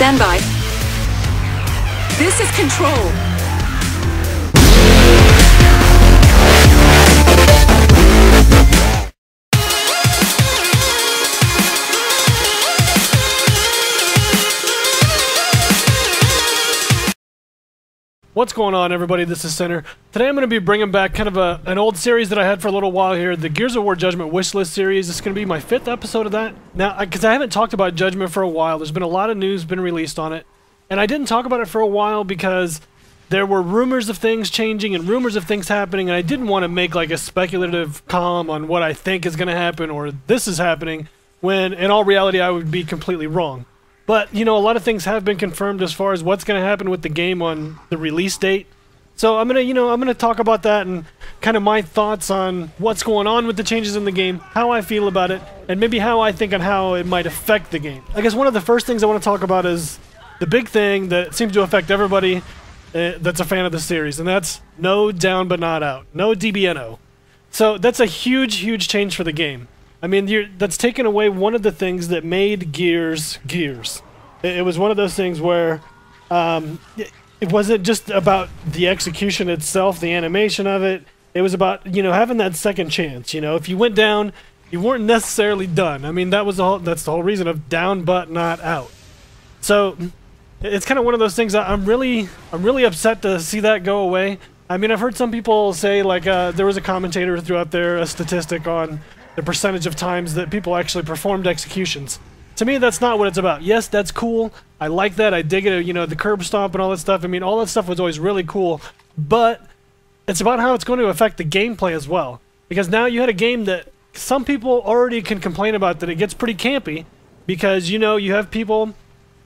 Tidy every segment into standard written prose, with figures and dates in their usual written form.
Stand by. This is Control. What's going on, everybody? This is Center. Today I'm going to be bringing back kind of an old series that I had for a little while here, the Gears of War Judgment Wishlist series. This is going to be my 5th episode of that. Now, because I haven't talked about Judgment for a while, there's been a lot of news been released on it, and I didn't talk about it for a while because there were rumors of things changing and rumors of things happening, and I didn't want to make like a speculative column on what I think is going to happen or this is happening, when in all reality I would be completely wrong. But, you know, a lot of things have been confirmed as far as what's going to happen with the game on the release date. So I'm going to talk about that and kind of my thoughts on what's going on with the changes in the game, how I feel about it, and maybe how I think on how it might affect the game. I guess one of the first things I want to talk about is the big thing that seems to affect everybody that's a fan of the series, and that's no down but not out. No DBNO. So that's a huge, huge change for the game. I mean, that's taken away one of the things that made Gears, Gears. It was one of those things where it wasn't just about the execution itself, the animation of it. It was about, you know, having that second chance. You know, if you went down, you weren't necessarily done. I mean, that's the whole reason of down but not out. So it's kind of one of those things that I'm really upset to see that go away. I mean, I've heard some people say, like, there was a commentator who threw out there a statistic on the percentage of times that people actually performed executions. To me, that's not what it's about. Yes, that's cool. I like that. I dig it. You know, the curb stomp and all that stuff. I mean, all that stuff was always really cool. But it's about how it's going to affect the gameplay as well. Because now you had a game that some people already can complain about that it gets pretty campy. Because, you know, you have people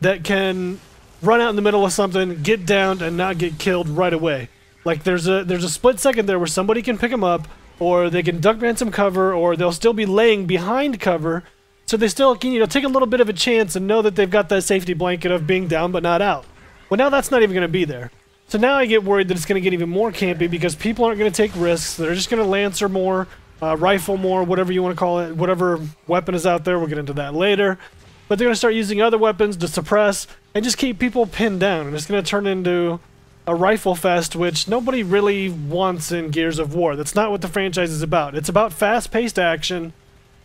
that can run out in the middle of something, get downed, and not get killed right away. Like, there's a split second there where somebody can pick them up, or they can duck behind some cover, or they'll still be laying behind cover, so they still can, you know, take a little bit of a chance and know that they've got that safety blanket of being down but not out. Well, now that's not even going to be there. So now I get worried that it's going to get even more campy because people aren't going to take risks. They're just going to lancer more, rifle more, whatever you want to call it, whatever weapon is out there. We'll get into that later. But they're going to start using other weapons to suppress and just keep people pinned down. And it's going to turn into a rifle fest, which nobody really wants in Gears of War. That's not what the franchise is about. It's about fast-paced action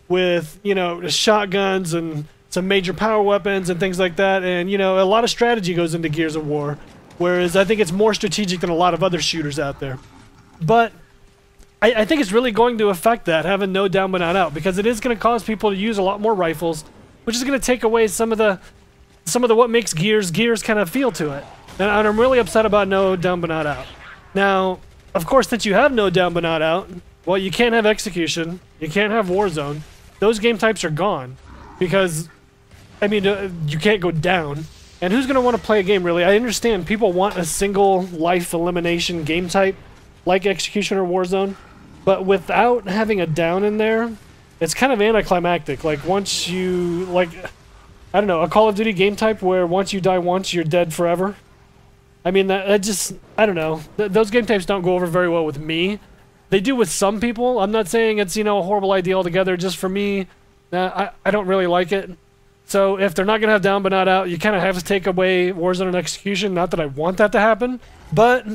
with, you know, shotguns and some major power weapons and things like that. And, you know, a lot of strategy goes into Gears of War, whereas I think it's more strategic than a lot of other shooters out there. But I think it's really going to affect that, having no down but not out, because it is going to cause people to use a lot more rifles, which is going to take away some of the what makes Gears kind of feel to it. And I'm really upset about no down but not out. Now, of course, since you have no down but not out, well, you can't have execution, you can't have Warzone. Those game types are gone because, I mean, you can't go down. And who's going to want to play a game, really? I understand people want a single life elimination game type like execution or Warzone, but without having a down in there, it's kind of anticlimactic. Like, once you, like, I don't know, a Call of Duty game type where once you die once, you're dead forever. I mean, that just, I don't know. Those game types don't go over very well with me. They do with some people. I'm not saying it's, you know, a horrible idea altogether. Just for me, I don't really like it. So if they're not going to have down but not out, you kind of have to take away Warzone and execution. Not that I want that to happen, but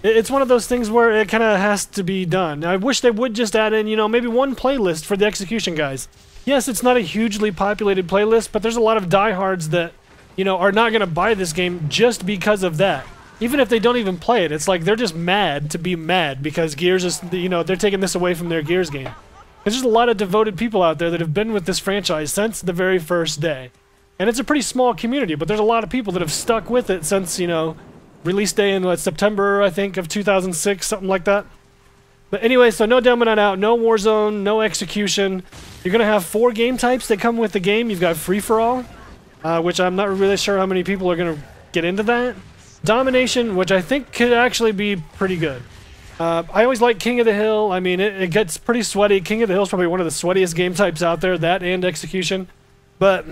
it's one of those things where it kind of has to be done. I wish they would just add in, you know, maybe one playlist for the execution guys. Yes, it's not a hugely populated playlist, but there's a lot of diehards that, you know, are not going to buy this game just because of that. Even if they don't even play it, it's like they're just mad to be mad because Gears is, you know, they're taking this away from their Gears game. There's just a lot of devoted people out there that have been with this franchise since the very first day. And it's a pretty small community, but there's a lot of people that have stuck with it since, you know, release day in, what, September, I think, of 2006, something like that. But anyway, so no down but not out, no Warzone, no execution. You're going to have 4 game types that come with the game. You've got free-for-all, which I'm not really sure how many people are going to get into that. Domination, which I think could actually be pretty good. I always like King of the Hill. I mean, it gets pretty sweaty. King of the Hill is probably one of the sweatiest game types out there, that and execution. But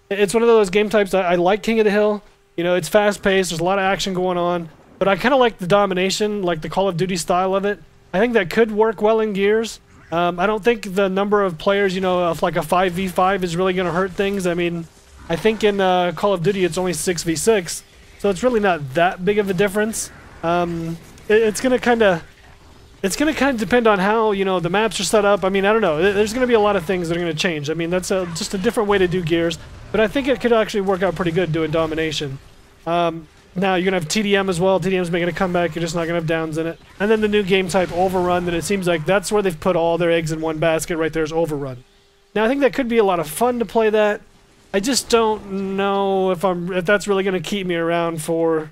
it's one of those game types I like. King of the Hill. You know, it's fast-paced. There's a lot of action going on. But I kind of like the domination, like the Call of Duty style of it. I think that could work well in Gears. I don't think the number of players, you know, of like a 5v5 is really going to hurt things. I mean, I think in Call of Duty it's only 6v6, so it's really not that big of a difference. It's gonna kind of depend on how, you know, the maps are set up. I mean, I don't know. There's gonna be a lot of things that are gonna change. I mean, that's just a different way to do Gears, but I think it could actually work out pretty good doing domination. Now you're gonna have TDM as well. TDM's making a comeback. You're just not gonna have downs in it. And then the new game type, Overrun. That it seems like that's where they've put all their eggs in one basket. Right there is Overrun. Now I think that could be a lot of fun to play that. I just don't know if that's really gonna keep me around for,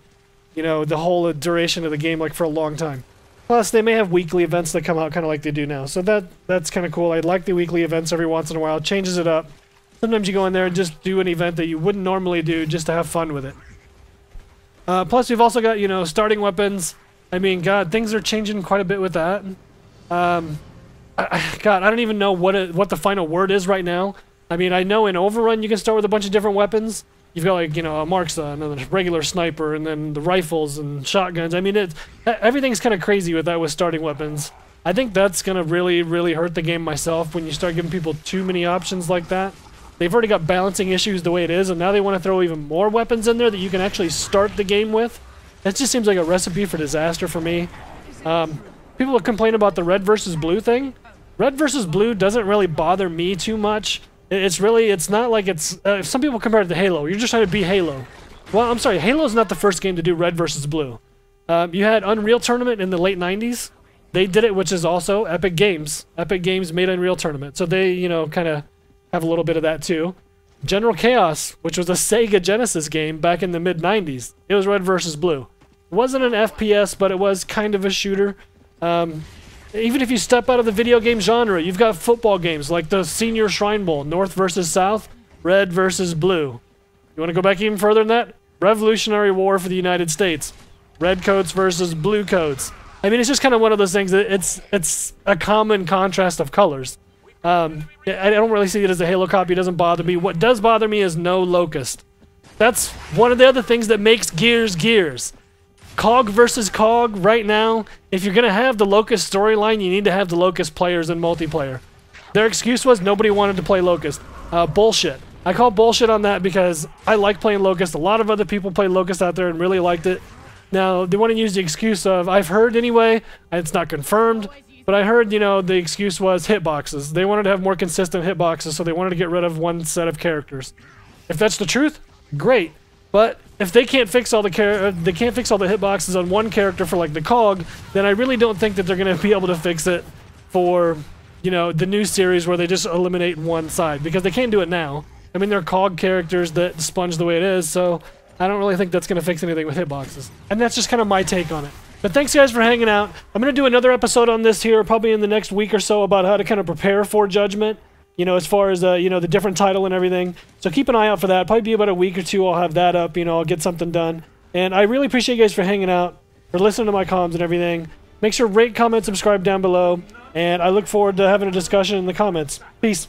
you know, the whole duration of the game, like for a long time. Plus, they may have weekly events that come out kind of like they do now, so that's kind of cool. I like the weekly events every once in a while. It changes it up. Sometimes you go in there and just do an event that you wouldn't normally do just to have fun with it. Plus, we've also got, you know, starting weapons. I mean, God, things are changing quite a bit with that. God, I don't even know what the final word is right now. I mean, I know in Overrun you can start with a bunch of different weapons. You've got, like, you know, a Marksman and a regular sniper and then the rifles and shotguns. I mean, everything's kind of crazy with that with starting weapons. I think that's going to really, really hurt the game myself when you start giving people too many options like that. They've already got balancing issues the way it is, and now they want to throw even more weapons in there that you can actually start the game with. That just seems like a recipe for disaster for me. People complain about the red versus blue thing. Red versus blue doesn't really bother me too much. It's not like it's... some people compare it to Halo. You're just trying to be Halo. Well, I'm sorry, Halo's not the first game to do red versus blue. You had Unreal Tournament in the late 90s. They did it, which is also Epic Games. Epic Games made Unreal Tournament. So they, you know, kind of have a little bit of that too. General Chaos, which was a Sega Genesis game back in the mid-90s. It was red versus blue. It wasn't an FPS, but it was kind of a shooter. Even if you step out of the video game genre, you've got football games like the Senior Shrine Bowl, North versus South, red versus blue. You want to go back even further than that? Revolutionary War for the United States. Red coats versus blue coats. I mean, it's just kind of one of those things that it's a common contrast of colors. I don't really see it as a Halo copy. It doesn't bother me. What does bother me is no Locust. That's one of the other things that makes Gears Gears. COG versus COG right now, if you're going to have the Locust storyline, you need to have the Locust players in multiplayer. Their excuse was nobody wanted to play Locust. Bullshit. I call bullshit on that because I like playing Locust. A lot of other people play Locust out there and really liked it. Now, they want to use the excuse of, I've heard anyway, it's not confirmed, but I heard, you know, the excuse was hitboxes. They wanted to have more consistent hitboxes, so they wanted to get rid of one set of characters. If that's the truth, great. But if they can't fix all the hitboxes on one character for like the COG, then I really don't think that they're going to be able to fix it for, you know, the new series where they just eliminate one side, because they can't do it now. I mean, they're COG characters that sponge the way it is, so I don't really think that's going to fix anything with hitboxes. And that's just kind of my take on it. But thanks guys for hanging out. I'm going to do another episode on this here probably in the next week or so about how to kind of prepare for Judgment. You know, as far as, you know, the different title and everything. So keep an eye out for that. Probably be about a week or two I'll have that up. You know, I'll get something done. And I really appreciate you guys for hanging out, for listening to my comms and everything. Make sure to rate, comment, subscribe down below. And I look forward to having a discussion in the comments. Peace.